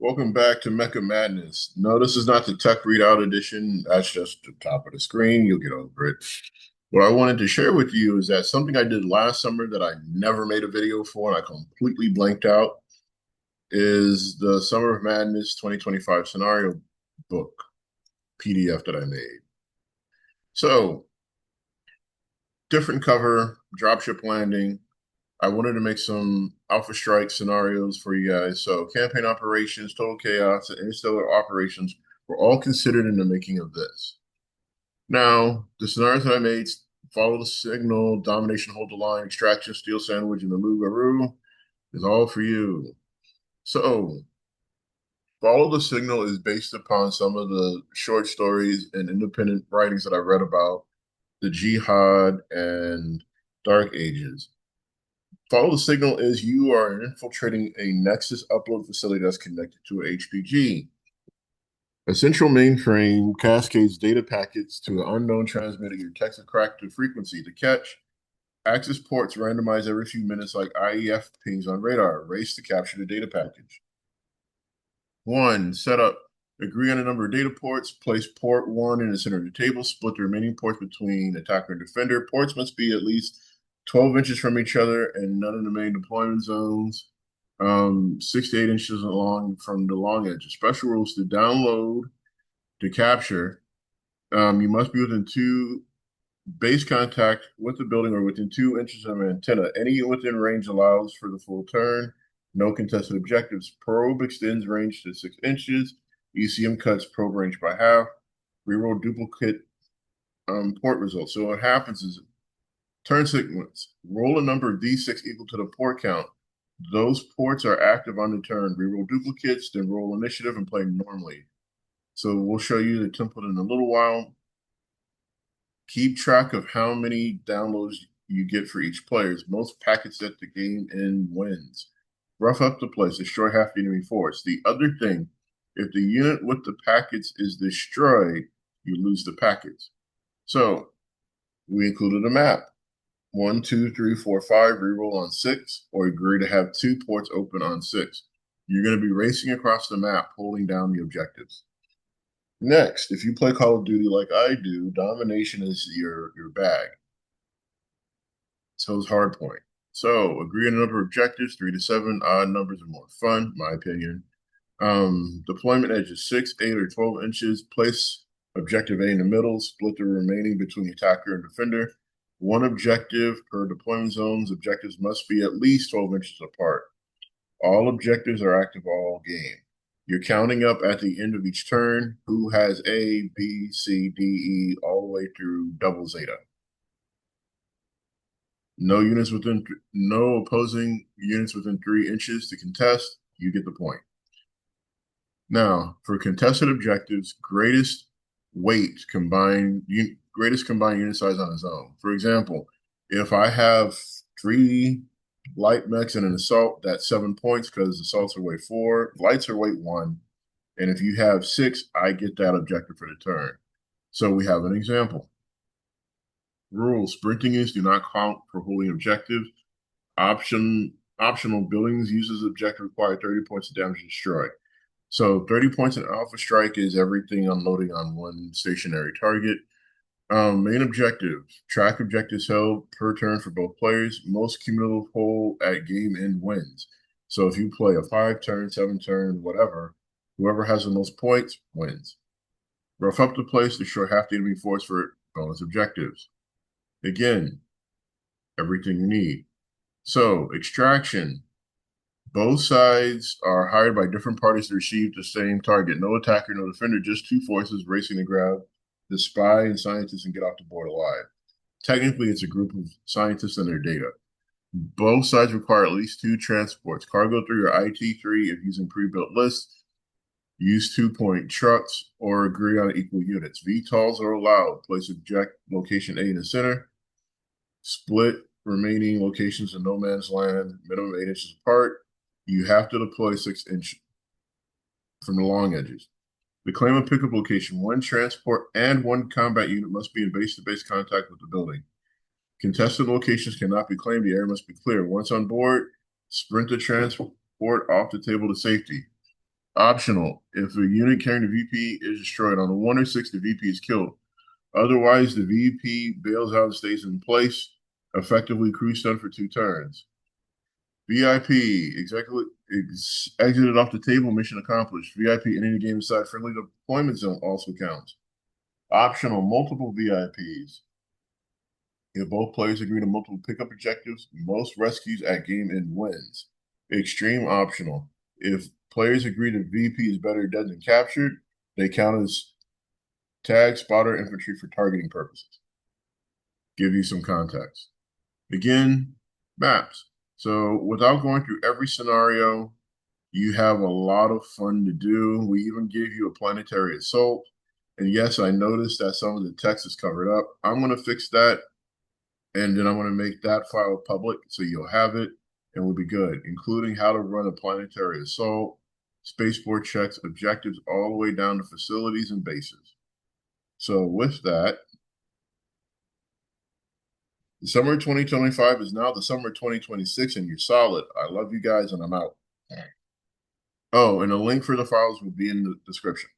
Welcome back to Mecha Madness. No, this is not the tech readout edition. That's just the top of the screen. You'll get over it. What I wanted to share with you is that something I did last summer that I never made a video for and I completely blanked out is the Summer of Madness 2025 scenario book PDF that I made. So, different cover, dropship landing. I wanted to make some Alpha Strike scenarios for you guys. So campaign operations, total chaos, and interstellar operations were all considered in the making of this. Now, the scenarios that I made: follow the signal, domination, hold the line, extraction, steel sandwich, and the Lugaroo is all for you. So follow the signal is based upon some of the short stories and independent writings that I read about the Jihad and Dark Ages. Follow the signal is you are infiltrating a Nexus upload facility that's connected to an HPG. A central mainframe cascades data packets to an unknown transmitter. Your text is cracked to frequency to catch. Access ports randomized every few minutes like IEF pings on radar. Race to capture the data package. 1. Setup. Agree on a number of data ports. Place port 1 in the center of the table. Split the remaining ports between attacker and defender. Ports must be at least 12 inches from each other and none of the main deployment zones. 6 to 8 inches along from the long edge. Special rules to download, to capture. You must be within 2 base contact with the building or within 2 inches of an antenna. Any within range allows for the full turn. No contested objectives. Probe extends range to 6 inches. ECM cuts probe range by half. Reroll duplicate port results. So what happens is turn sequence. Roll a number of D6 equal to the port count. Those ports are active on the turn. Reroll duplicates, then roll initiative and play normally. So we'll show you the template in a little while. Keep track of how many downloads you get for each player. Most packets at the game end wins. Rough up the place. Destroy half the enemy force. The other thing, if the unit with the packets is destroyed, you lose the packets. So we included a map. 1, 2, 3, 4, 5, reroll on 6, or agree to have 2 ports open on 6. You're going to be racing across the map, holding down the objectives. Next, if you play Call of Duty like I do, domination is your bag. So is hardpoint. So agree on a number of objectives, 3 to 7. Odd numbers are more fun, my opinion. Deployment edges 6, 8, or 12 inches. Place objective A in the middle. Split the remaining between attacker and defender. 1 objective per deployment zones. Objectives must be at least 12 inches apart. All objectives are active all game. You're counting up at the end of each turn who has A, B, C, D, E, all the way through double zeta. No opposing units within 3 inches to contest. You get the point. Now, for contested objectives, greatest combined unit size on a zone. For example, if I have 3 light mechs and an assault, that's 7 points because assaults are weight 4, lights are weight 1, and if you have 6, I get that objective for the turn. So we have an example. Rules: sprinting units do not count for holding objectives. Optional buildings uses objective require 30 points of damage to destroy. So 30 points in Alpha Strike is everything unloading on 1 stationary target. Main objective: track objectives held per turn for both players. Most cumulative hold at game end wins. So if you play a 5-turn, 7-turn, whatever, whoever has the most points wins. Rough up the place, destroy half the enemy force for bonus objectives. Again, everything you need. So extraction. Both sides are hired by different parties to receive the same target. No attacker, no defender, just 2 forces racing to grab the spy and scientists and get off the board alive. Technically, it's a group of scientists and their data. Both sides require at least 2 transports. Cargo 3 or IT3 if using pre-built lists. Use 2-point trucks or agree on equal units. VTOLs are allowed. Place object location A in the center. Split remaining locations in no man's land, minimum 8 inches apart. You have to deploy 6 inches from the long edges. The claim of pickup location: 1 transport and 1 combat unit must be in base-to-base contact with the building. Contested locations cannot be claimed. The area must be clear. Once on board, sprint the transport off the table to safety. Optional. If a unit carrying the VP is destroyed on a 1 or 6, the VP is killed. Otherwise, the VP bails out and stays in place, effectively crew stun for 2 turns. VIP, exited off the table, mission accomplished. VIP entering the game inside friendly deployment zone also counts. Optional, multiple VIPs. If both players agree to multiple pickup objectives, most rescues at game end wins. Extreme optional. If players agree that VP is better dead than captured, they count as tag, spotter, infantry for targeting purposes. Give you some context. Again, maps. So without going through every scenario, you have a lot of fun to do. We even give you a planetary assault. And yes, I noticed that some of the text is covered up. I'm going to fix that. And then I'm going to make that file public so you'll have it and we'll be good, including how to run a planetary assault, spaceport checks, objectives, all the way down to facilities and bases. So with that, the summer of 2025 is now the summer of 2026, and you're solid. I love you guys, and I'm out. Oh, and a link for the files will be in the description.